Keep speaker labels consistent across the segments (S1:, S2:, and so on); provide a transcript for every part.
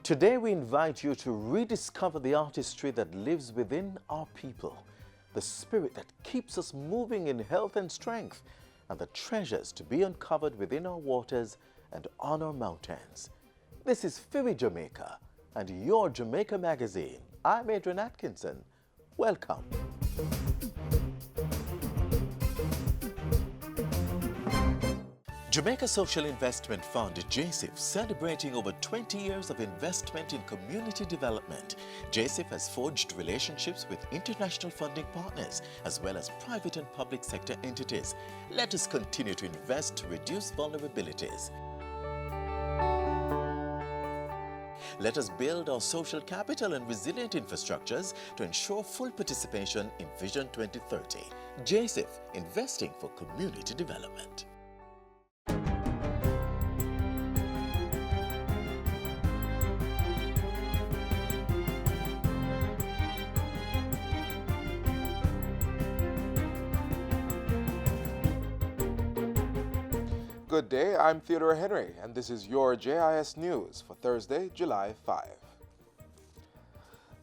S1: Today we invite you to rediscover the artistry that lives within our people, the spirit that keeps us moving in health and strength, and the treasures to be uncovered within our waters and on our mountains. This is Philly Jamaica and your Jamaica Magazine. I'm Adrian Atkinson. Welcome. Jamaica Social Investment Fund, JSIF, celebrating over 20 years of investment in community development. JSIF has forged relationships with international funding partners as well as private and public sector entities. Let us continue to invest to reduce vulnerabilities. Let us build our social capital and resilient infrastructures to ensure full participation in Vision 2030. JSIF, investing for community development.
S2: Good day, I'm Theodore Henry, and this is your JIS News for Thursday, July 5.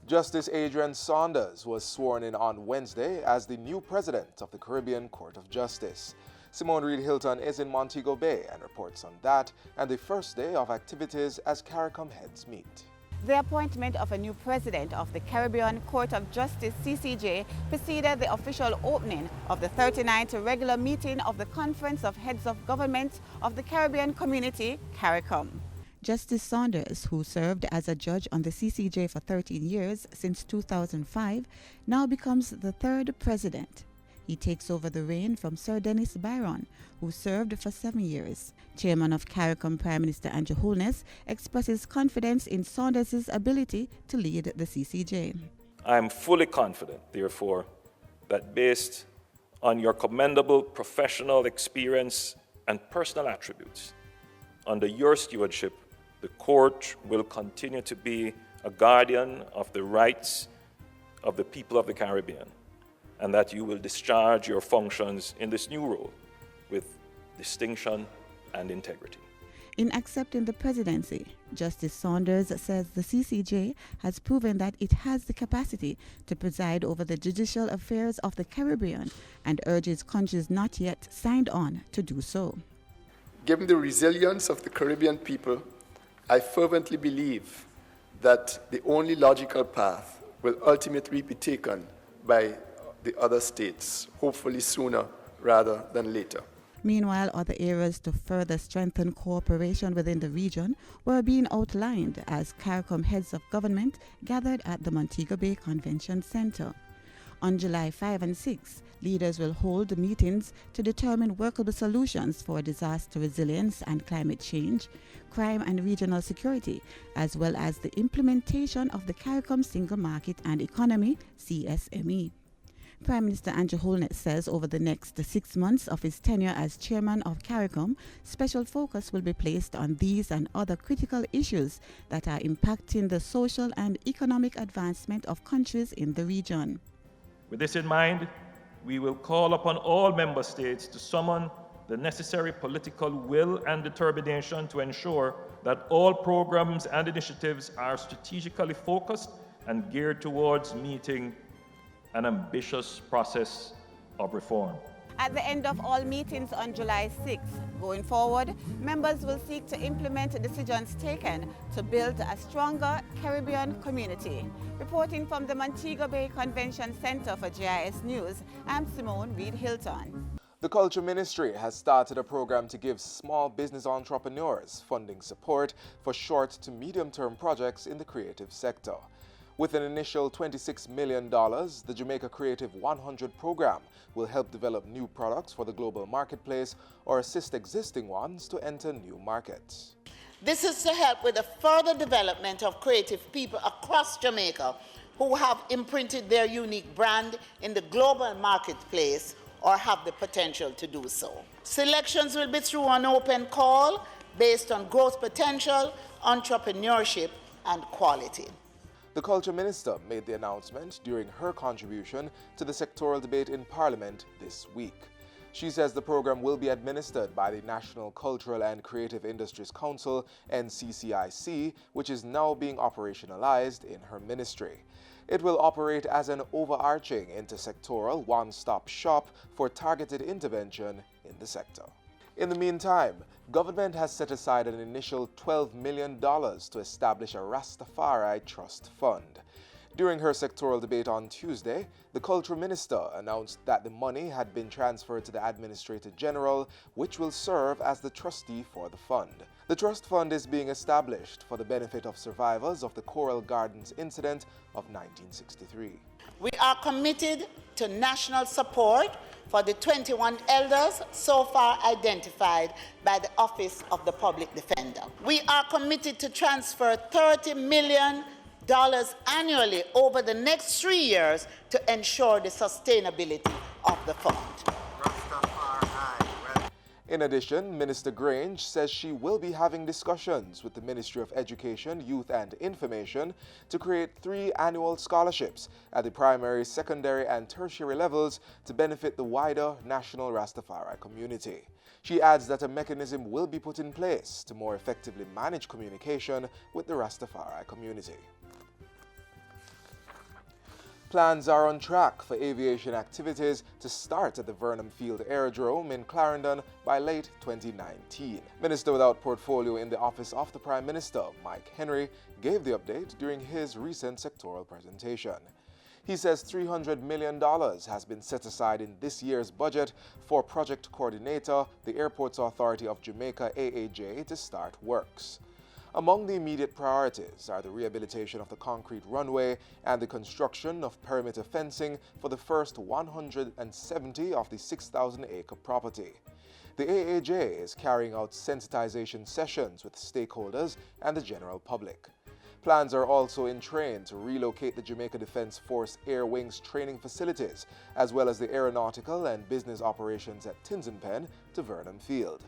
S2: Justice Adrian Saunders was sworn in on Wednesday as the new president of the Caribbean Court of Justice. Simone Reed Hilton is in Montego Bay and reports on that and the first day of activities as CARICOM heads meet.
S3: The appointment of a new president of the Caribbean Court of Justice, CCJ, preceded the official opening of the 39th regular meeting of the Conference of Heads of Government of the Caribbean Community, CARICOM. Justice Saunders, who served as a judge on the CCJ for 13 years since 2005, now becomes the third president. He takes over the reign from Sir Dennis Byron, who served for 7 years. Chairman of CARICOM, Prime Minister Andrew Holness, expresses confidence in Saunders' ability to lead the CCJ.
S4: I am fully confident, therefore, that based on your commendable professional experience and personal attributes, under your stewardship, the court will continue to be a guardian of the rights of the people of the Caribbean, and that you will discharge your functions in this new role with distinction and integrity.
S3: In accepting the presidency, Justice Saunders says the CCJ has proven that it has the capacity to preside over the judicial affairs of the Caribbean and urges countries not yet signed on to do so.
S5: Given the resilience of the Caribbean people, I fervently believe that the only logical path will ultimately be taken by the other states, hopefully sooner rather than later.
S3: Meanwhile, other areas to further strengthen cooperation within the region were being outlined as CARICOM heads of government gathered at the Montego Bay Convention Center. On July 5 and 6, leaders will hold meetings to determine workable solutions for disaster resilience and climate change, crime and regional security, as well as the implementation of the CARICOM Single Market and Economy, CSME. Prime Minister Andrew Holness says over the next 6 months of his tenure as chairman of CARICOM, special focus will be placed on these and other critical issues that are impacting the social and economic advancement of countries in the region.
S4: With this in mind, we will call upon all member states to summon the necessary political will and determination to ensure that all programs and initiatives are strategically focused and geared towards meeting an ambitious process of reform.
S3: At the end of all meetings on July 6th, going forward, members will seek to implement decisions taken to build a stronger Caribbean community. Reporting from the Montego Bay Convention Center for JIS News, I'm Simone Reed Hilton.
S2: The Culture Ministry has started a program to give small business entrepreneurs funding support for short to medium-term projects in the creative sector. With an initial $26 million, the Jamaica Creative 100 program will help develop new products for the global marketplace or assist existing ones to enter new markets.
S6: This is to help with the further development of creative people across Jamaica who have imprinted their unique brand in the global marketplace or have the potential to do so. Selections will be through an open call based on growth potential, entrepreneurship, and quality.
S2: The Culture Minister made the announcement during her contribution to the sectoral debate in Parliament this week. She says the program will be administered by the National Cultural and Creative Industries Council, NCCIC, which is now being operationalized in her ministry. It will operate as an overarching intersectoral one-stop shop for targeted intervention in the sector. In the meantime, government has set aside an initial $12 million to establish a Rastafari Trust Fund. During her sectoral debate on Tuesday, the Culture Minister announced that the money had been transferred to the Administrator General, which will serve as the trustee for the fund. The trust fund is being established for the benefit of survivors of the Coral Gardens incident of 1963.
S6: We are committed to national support for the 21 elders so far identified by the Office of the Public Defender. We are committed to transfer $30 million annually over the next 3 years to ensure the sustainability of the fund.
S2: In addition, Minister Grange says she will be having discussions with the Ministry of Education, Youth and Information to create 3 annual scholarships at the primary, secondary and tertiary levels to benefit the wider national Rastafari community. She adds that a mechanism will be put in place to more effectively manage communication with the Rastafari community. Plans are on track for aviation activities to start at the Vernon Field Aerodrome in Clarendon by late 2019. Minister without portfolio in the Office of the Prime Minister, Mike Henry, gave the update during his recent sectoral presentation. He says $300 million has been set aside in this year's budget for Project Coordinator, the Airports Authority of Jamaica AAJ, to start works. Among the immediate priorities are the rehabilitation of the concrete runway and the construction of perimeter fencing for the first 170 of the 6,000-acre property. The AAJ is carrying out sensitization sessions with stakeholders and the general public. Plans are also in train to relocate the Jamaica Defence Force Air Wing's training facilities, as well as the aeronautical and business operations at Tinsenpen to Vernon Field.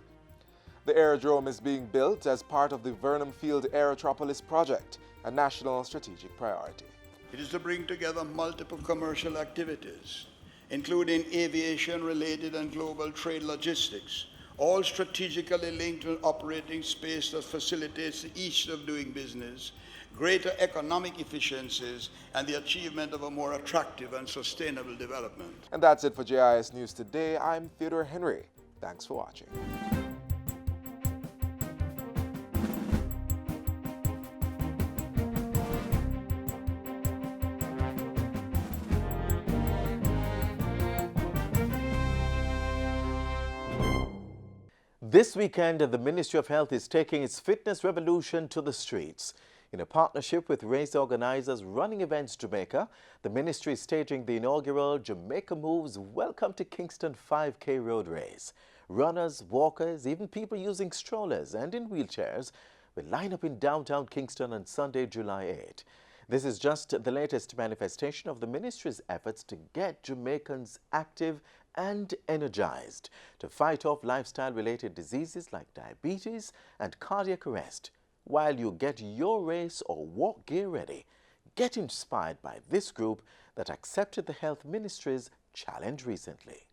S2: The aerodrome is being built as part of the Vernon Field Aerotropolis project, a national strategic priority.
S7: It is to bring together multiple commercial activities, including aviation-related and global trade logistics, all strategically linked to an operating space that facilitates the ease of doing business, greater economic efficiencies, and the achievement of a more attractive and sustainable development.
S2: And that's it for JIS News Today. I'm Theodore Henry. Thanks for watching.
S1: This weekend, the Ministry of Health is taking its fitness revolution to the streets. In a partnership with race organizers Running Events Jamaica, the ministry is staging the inaugural Jamaica Moves Welcome to Kingston 5K road race. Runners, walkers, even people using strollers and in wheelchairs will line up in downtown Kingston on Sunday, July 8. This is just the latest manifestation of the ministry's efforts to get Jamaicans active and energized to fight off lifestyle-related diseases like diabetes and cardiac arrest. While you get your race or walk gear ready, get inspired by this group that accepted the Health Ministry's challenge recently.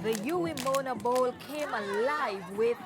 S8: The Yui Mona Bowl came alive with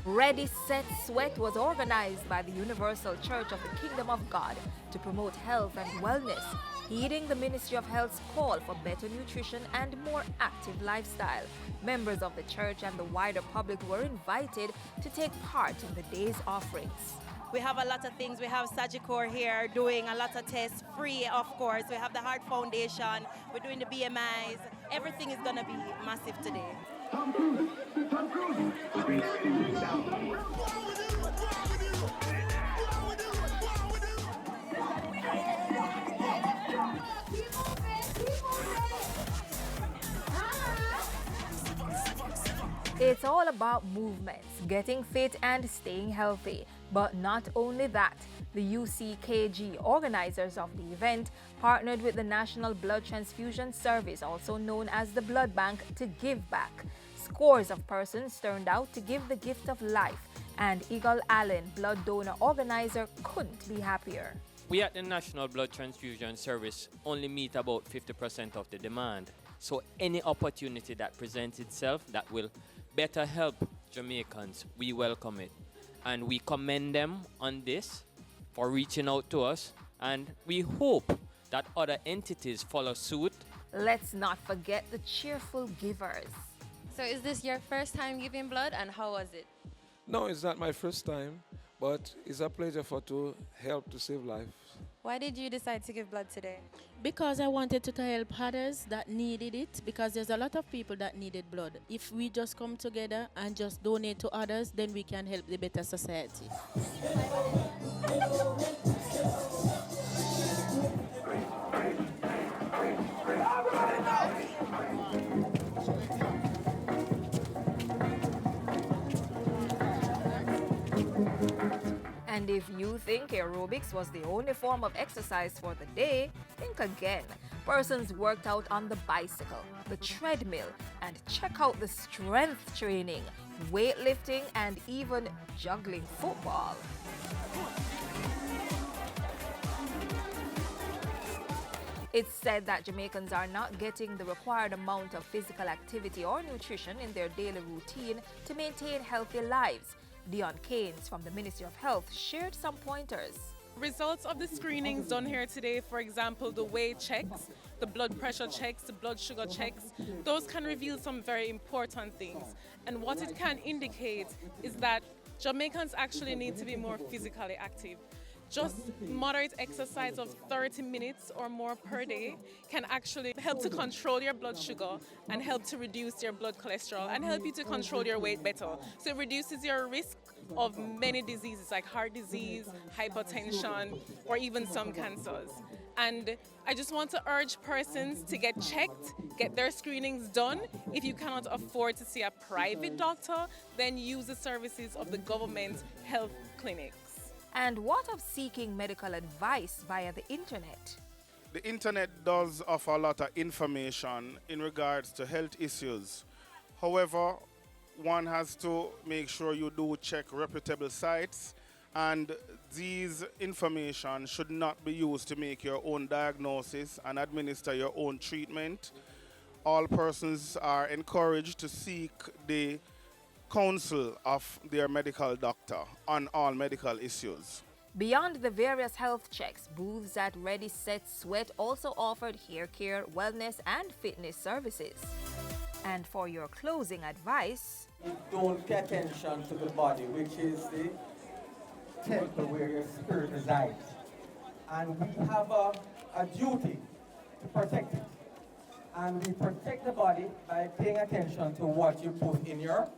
S8: Ready, Set, Sweat was organized by the Universal Church of the Kingdom of God to promote health and wellness, heeding the Ministry of Health's call for better nutrition and more active lifestyle. Members of the church and the wider public were invited to take part in the day's offerings.
S9: We have a lot of things. We have Sagicor here doing a lot of tests, free of course. We have the Heart Foundation. We're doing the BMIs. Everything is going to be massive today.
S8: It's all about movements, getting fit and staying healthy. But not only that, the UCKG organizers of the event partnered with the National Blood Transfusion Service, also known as the Blood Bank, to give back. Scores of persons turned out to give the gift of life, and Eagle Allen, blood donor organizer, couldn't be happier.
S10: We at the National Blood Transfusion Service only meet about 50% of the demand. So any opportunity that presents itself that will better help Jamaicans, we welcome it. And we commend them on this for reaching out to us, and we hope that other entities follow suit.
S8: Let's not forget the cheerful givers.
S11: So is this your first time giving blood, and how was it?
S12: No, it's not my first time, but it's a pleasure to help to save lives.
S11: Why did you decide to give blood today?
S13: Because I wanted to help others that needed it, because there's a lot of people that needed blood. If we just come together and just donate to others, then we can help the better society.
S8: And if you think aerobics was the only form of exercise for the day, think again. Persons worked out on the bicycle, the treadmill, and check out the strength training, weightlifting, and even juggling football. It's said that Jamaicans are not getting the required amount of physical activity or nutrition in their daily routine to maintain healthy lives. Dion Keynes from the Ministry of Health shared some pointers.
S14: Results of the screenings done here today, for example, the weight checks, the blood pressure checks, the blood sugar checks, those can reveal some very important things. And what it can indicate is that Jamaicans actually need to be more physically active. Just moderate exercise of 30 minutes or more per day can actually help to control your blood sugar and help to reduce your blood cholesterol and help you to control your weight better. So it reduces your risk of many diseases like heart disease, hypertension, or even some cancers. And I just want to urge persons to get checked, get their screenings done. If you cannot afford to see a private doctor, then use the services of the government health clinics.
S8: And what of seeking medical advice via the internet?
S15: The internet does offer a lot of information in regards to health issues. However, one has to make sure you do check reputable sites, and these information should not be used to make your own diagnosis and administer your own treatment. All persons are encouraged to seek the counsel of their medical doctor on all medical issues.
S8: Beyond the various health checks, booths at Ready, Set, Sweat also offered hair care, wellness, and fitness services. And for your closing advice,
S16: don't pay attention to the body, which is the temple where your spirit resides. And we have a duty to protect it. And we protect the body by paying attention to what you put in your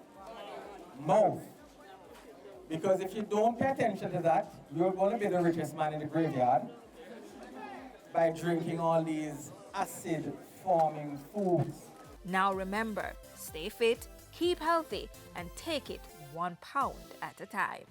S16: mouth. Because if you don't pay attention to that, you're going to be the richest man in the graveyard by drinking all these acid-forming foods.
S8: Now remember, stay fit, keep healthy, and take it 1 pound at a time.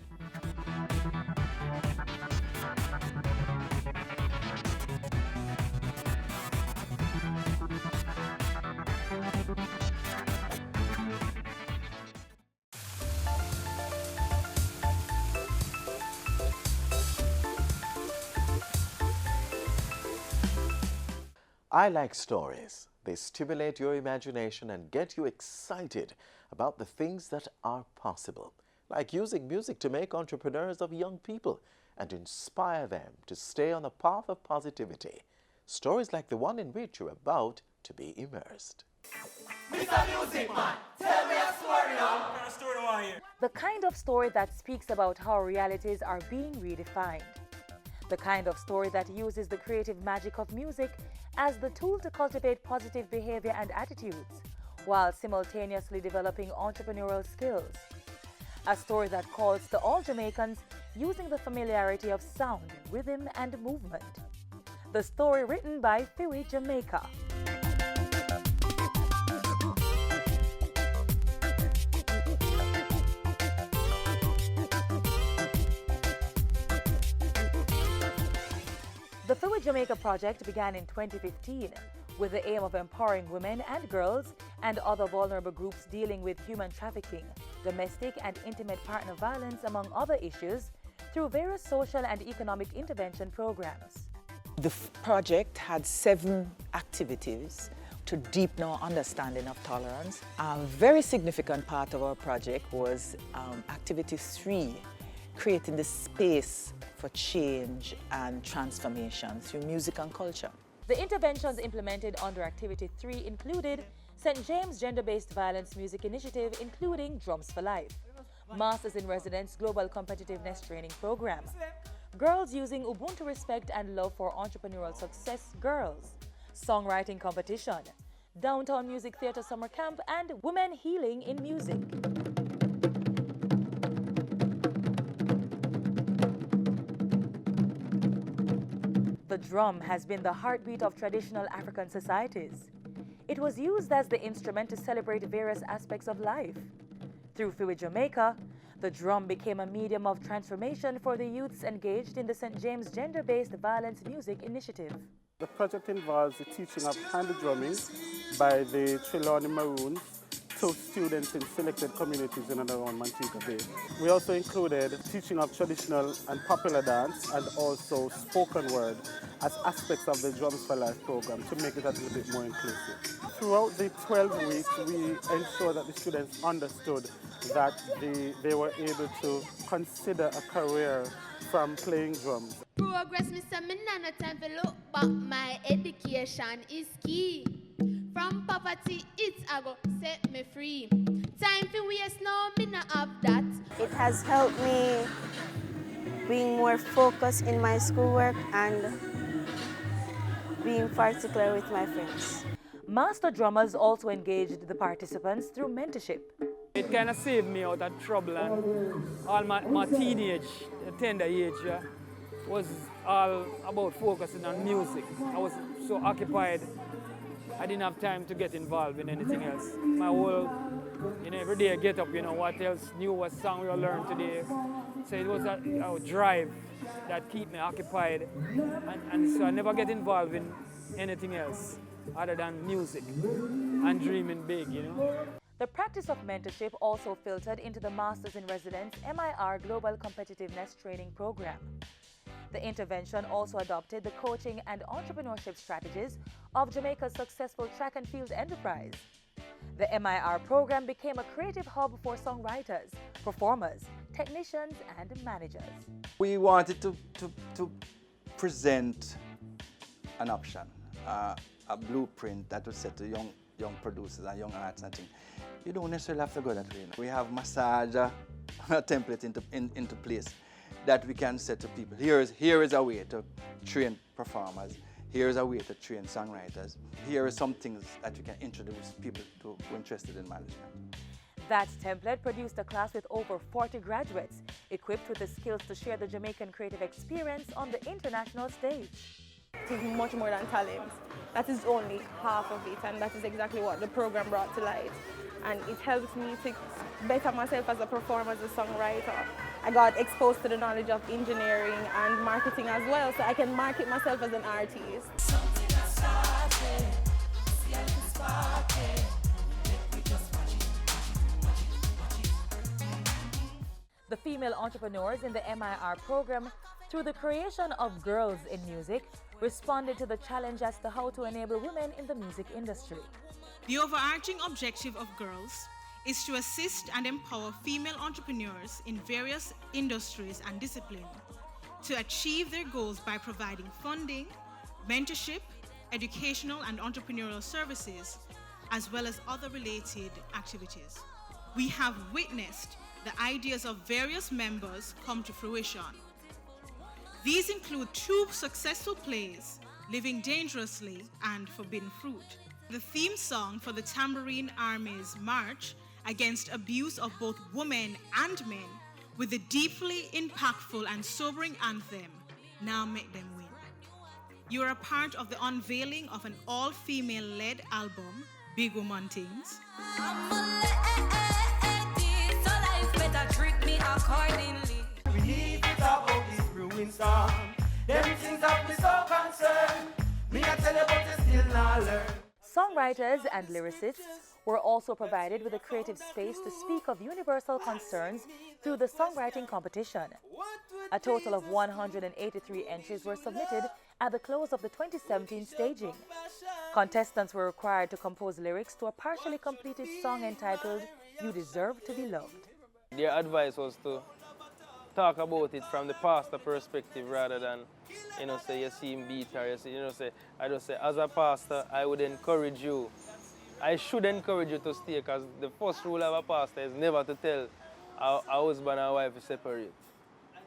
S1: I like stories. They stimulate your imagination and get you excited about the things that are possible, like using music to make entrepreneurs of young people and inspire them to stay on the path of positivity. Stories like the one in which you're about to be immersed.
S17: Mr. Music Man, tell me a story now. What kind of story do I hear?
S18: The kind of story that speaks about how realities are being redefined. The kind of story that uses the creative magic of music as the tool to cultivate positive behavior and attitudes, while simultaneously developing entrepreneurial skills. A story that calls to all Jamaicans using the familiarity of sound, rhythm, and movement. The story written by Fiwi Jamaica. The Fiwi Jamaica project began in 2015 with the aim of empowering women and girls and other vulnerable groups dealing with human trafficking, domestic and intimate partner violence, among other issues, through various social and economic intervention programs.
S19: The project had 7 activities to deepen our understanding of tolerance. A very significant part of our project was activity 3, creating the space for change and transformation through music and culture.
S18: The interventions implemented under Activity 3 included St. James Gender-Based Violence Music Initiative, including Drums for Life, Masters in Residence Global Competitiveness Training Program, Girls Using Ubuntu Respect and Love for Entrepreneurial Success Girls, Songwriting Competition, Downtown Music Theatre Summer Camp, and Women Healing in Music. The drum has been the heartbeat of traditional African societies. It was used as the instrument to celebrate various aspects of life. Through Fluid Jamaica, the drum became a medium of transformation for the youths engaged in the St. James Gender-Based Violence Music Initiative.
S20: The project involves the teaching of hand drumming by the Trelawney Maroons to students in selected communities in and around Montego Bay. We also included teaching of traditional and popular dance and also spoken word as aspects of the Drums for Life program to make it a little bit more inclusive. Throughout the 12 weeks, we ensured that the students understood that they were able to consider a career from playing drums.
S21: Progress, Mr. Minana, time to look back. My education is key. From poverty, it's a go set me free. Time for waste, no, me not have that.
S22: It has helped me being more focused in my schoolwork and being particular with my friends.
S18: Master drummers also engaged the participants through mentorship.
S23: It kind of saved me out of trouble, and all my teenage, tender age was all about focusing on music. I was so occupied, I didn't have time to get involved in anything else. My whole, every day I get up, what else new, what song we will learn today. So it was a drive that kept me occupied, and so I never get involved in anything else other than music and dreaming big,
S18: The practice of mentorship also filtered into the Masters in Residence MIR Global Competitiveness Training Program. The intervention also adopted the coaching and entrepreneurship strategies of Jamaica's successful track and field enterprise. The MIR program became a creative hub for songwriters, performers, technicians, and managers.
S24: We wanted to present an option, a blueprint that would set to young producers and young artists and things. You don't necessarily have to go that way. We have massage a template into place that we can set to people. Here is a way to train performers. Here is a way to train songwriters. Here are some things that you can introduce people to who are interested in management.
S18: That template produced a class with over 40 graduates, equipped with the skills to share the Jamaican creative experience on the international stage.
S25: It is much more than talent. That is only half of it, and that is exactly what the program brought to light. And it helped me to better myself as a performer, as a songwriter. I got exposed to the knowledge of engineering and marketing as well, so I can market myself as an artist.
S18: The female entrepreneurs in the MIR program, through the creation of Girls in Music, responded to the challenge as to how to enable women in the music industry.
S26: The overarching objective of Girls is to assist and empower female entrepreneurs in various industries and disciplines to achieve their goals by providing funding, mentorship, educational and entrepreneurial services, as well as other related activities. We have witnessed the ideas of various members come to fruition. These include 2 successful plays, Living Dangerously and Forbidden Fruit. The theme song for the Tambourine Army's March against abuse of both women and men, with the deeply impactful and sobering anthem, Now Make Them Win. You are a part of the unveiling of an all-female-led album, Big Woman Things.
S17: We leave it about this brewing storm. Them things that we so concerned. concern. Me I tell you but you still not learn.
S18: Songwriters and lyricists were also provided with a creative space to speak of universal concerns through the songwriting competition. A total of 183 entries were submitted at the close of the 2017 staging. Contestants were required to compose lyrics to a partially completed song entitled You Deserve to Be Loved.
S2: Their advice was to talk about it from the pastor perspective rather than, say you see him beat or I just say, as a pastor, I would encourage you. I should encourage you to stay because the first rule of a pastor is never to tell a husband and wife to separate.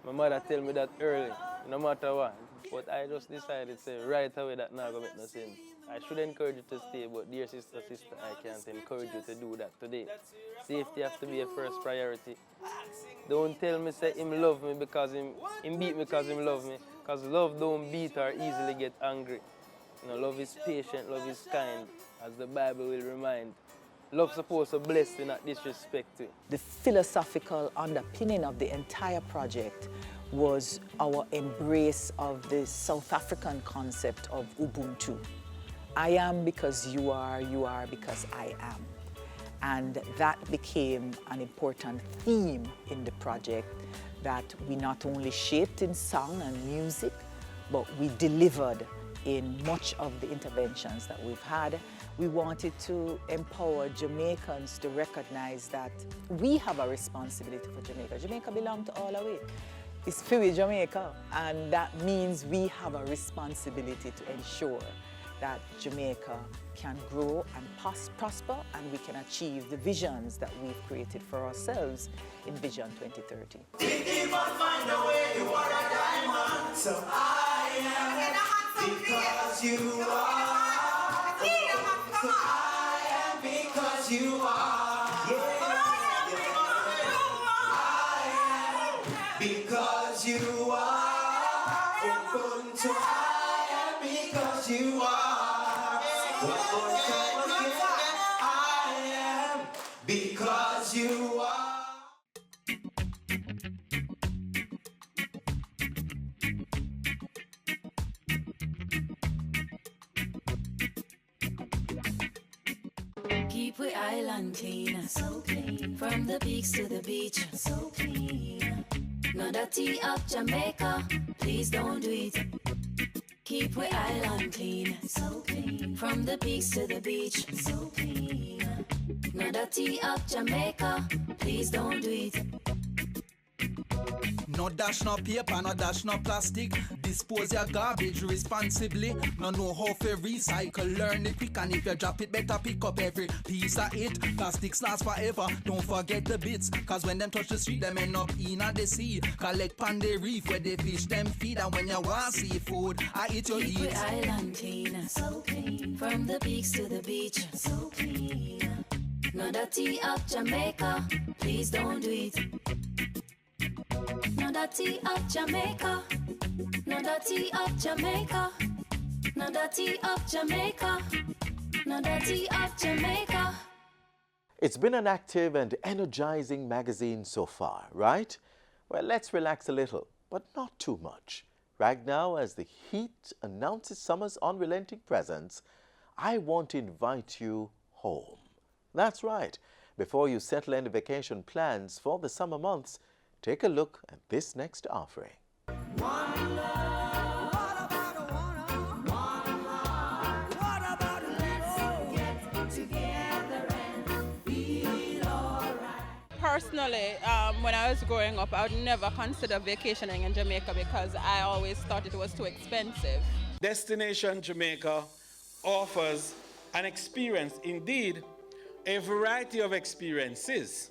S2: My mother tell me that early, no matter what. But I just decided to say right away that not going to make no sense. I should encourage you to stay, but dear sister, I can't encourage you to do that today. Safety has to be a first priority. Don't tell me say him love me because him beat me because him love me. Because love don't beat or easily get angry. Love is patient, love is kind, as the Bible will remind. Love supposed to bless and not disrespect you.
S19: The philosophical underpinning of the entire project was our embrace of the South African concept of Ubuntu. I am because you are because I am. And that became an important theme in the project that we not only shaped in song and music, but we delivered in much of the interventions that we've had. We wanted to empower Jamaicans to recognize that we have a responsibility for Jamaica. Jamaica belongs to all of it. It's free Jamaica, and that means we have a responsibility to ensure that Jamaica can grow and prosper, and we can achieve the visions that we've created for ourselves in Vision 2030.
S17: Dig but find a way, you are a diamond. So I am because you are. So I am because you are. I am because you are. Ubuntu, I am because you are. One more time again. I am because you are.
S3: Keep we island clean, so clean. From the peaks to the beach, so clean. No dirty up Jamaica, please don't do it. Keep we island clean, so clean. From the peaks to the beach, so clean. No dirty up Jamaica, please don't do it.
S4: No dash no paper, no dash no plastic. Dispose your garbage responsibly. No know how to recycle, learn it quick. And if you drop it, better pick up every piece of it. Plastics last forever, don't forget the bits. Cause when them touch the street, them end up in the sea. Collect pan the reef where they fish them feed. And when you want seafood, I eat your
S3: Keep
S4: eat.
S3: we island clean, so clean. From the peaks to the beach, so clean. No dirty up Jamaica, please don't do it. No dirty up Jamaica, no dirty up Jamaica, no dirty up Jamaica, no dirty up Jamaica.
S1: It's been an active and energizing magazine so far, right? Well, let's relax a little, but not too much. Right now, as the heat announces summer's unrelenting presence, I want to invite you home. That's right. Before you settle any vacation plans for the summer months, take a look at this next offering.
S5: Personally, when I was growing up, I would never consider vacationing in Jamaica because I always thought it was too expensive.
S15: Destination Jamaica offers an experience, indeed, a variety of experiences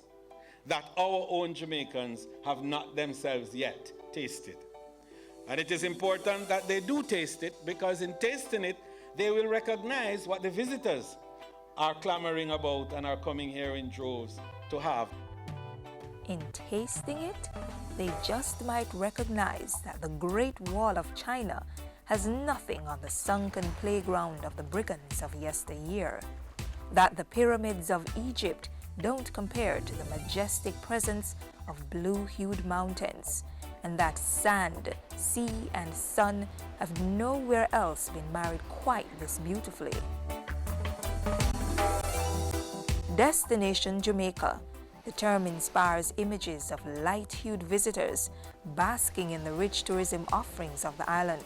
S15: that our own Jamaicans have not themselves yet tasted. And it is important that they do taste it, because in tasting it, they will recognize what the visitors are clamoring about and are coming here in droves to have.
S8: In tasting it, they just might recognize that the Great Wall of China has nothing on the sunken playground of the brigands of yesteryear, that the pyramids of Egypt don't compare to the majestic presence of blue-hued mountains, and that sand, sea, and sun have nowhere else been married quite this beautifully. Destination Jamaica. The term inspires images of light-hued visitors basking in the rich tourism offerings of the island.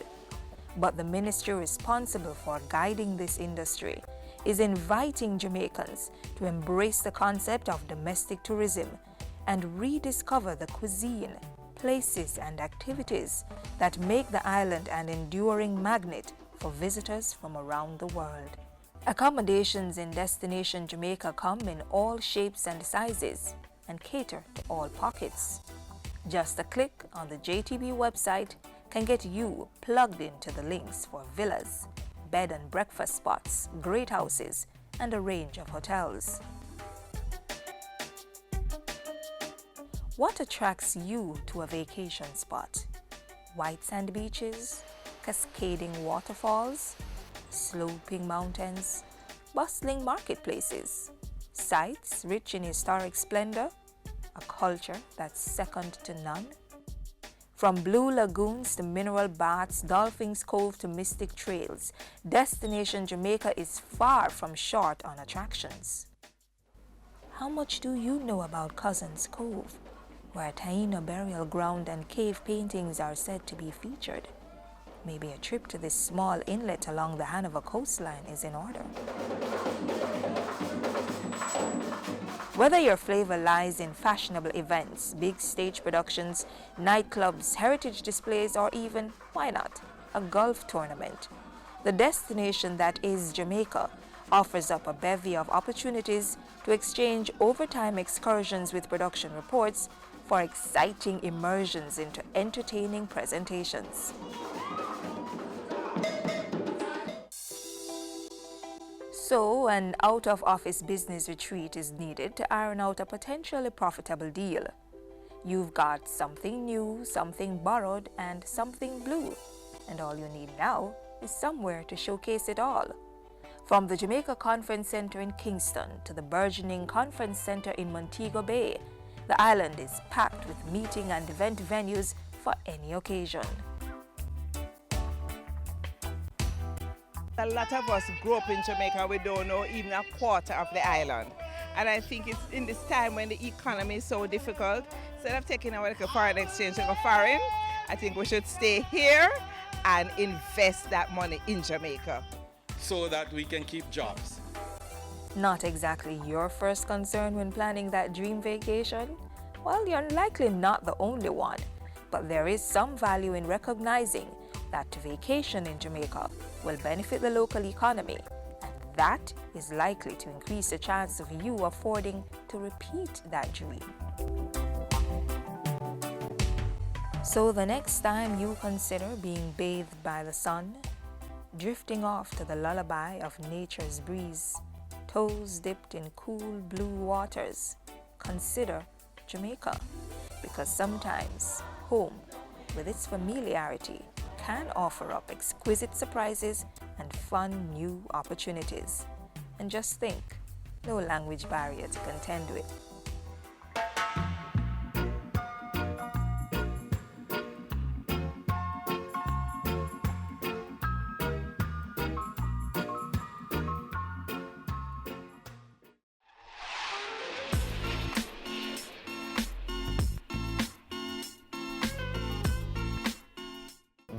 S8: But the ministry responsible for guiding this industry is inviting Jamaicans to embrace the concept of domestic tourism and rediscover the cuisine, places, and activities that make the island an enduring magnet for visitors from around the world. Accommodations in Destination Jamaica come in all shapes and sizes and cater to all pockets. Just a click on the JTB website can get you plugged into the links for villas, bed and breakfast spots, great houses, and a range of hotels. What attracts you to a vacation spot? White sand beaches, cascading waterfalls, sloping mountains, bustling marketplaces, sites rich in historic splendor, a culture that's second to none. From blue lagoons to mineral baths, Dolphins Cove to mystic trails, Destination Jamaica is far from short on attractions. How much do you know about Cousins Cove, where a Taino burial ground and cave paintings are said to be featured? Maybe a trip to this small inlet along the Hanover coastline is in order. Whether your flavor lies in fashionable events, big stage productions, nightclubs, heritage displays, or even, why not, a golf tournament, the destination that is Jamaica offers up a bevy of opportunities to exchange overtime excursions with production reports for exciting immersions into entertaining presentations. So, an out-of-office business retreat is needed to iron out a potentially profitable deal. You've got something new, something borrowed, and something blue, and all you need now is somewhere to showcase it all. From the Jamaica Conference Center in Kingston to the burgeoning Conference Center in Montego Bay, the island is packed with meeting and event venues for any occasion.
S6: A lot of us grew up in Jamaica, we don't know even a quarter of the island. And I think it's in this time when the economy is so difficult, instead of taking our foreign exchange to go foreign, I think we should stay here and invest that money in Jamaica.
S7: So that we can keep jobs.
S8: Not exactly your first concern when planning that dream vacation? Well, you're likely not the only one, but there is some value in recognizing that to vacation in Jamaica will benefit the local economy, and that is likely to increase the chance of you affording to repeat that dream. So the next time you consider being bathed by the sun, drifting off to the lullaby of nature's breeze, toes dipped in cool blue waters, consider Jamaica, because sometimes home, with its familiarity, can offer up exquisite surprises and fun new opportunities. And just think, no language barrier to contend with.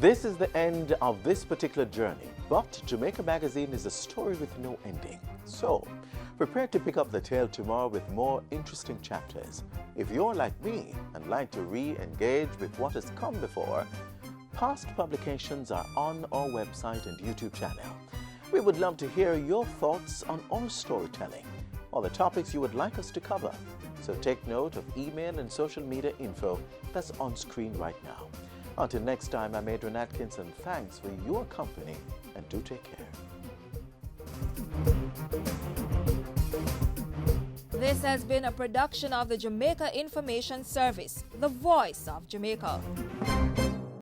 S1: This is the end of this particular journey, but Jamaica Magazine is a story with no ending. So, prepare to pick up the tale tomorrow with more interesting chapters. If you're like me and like to re-engage with what has come before, past publications are on our website and YouTube channel. We would love to hear your thoughts on our storytelling or the topics you would like us to cover. So take note of email and social media info that's on screen right now. Until next time, I'm Adrian Atkinson. Thanks for your company and do take care.
S8: This has been a production of the Jamaica Information Service, the voice of Jamaica.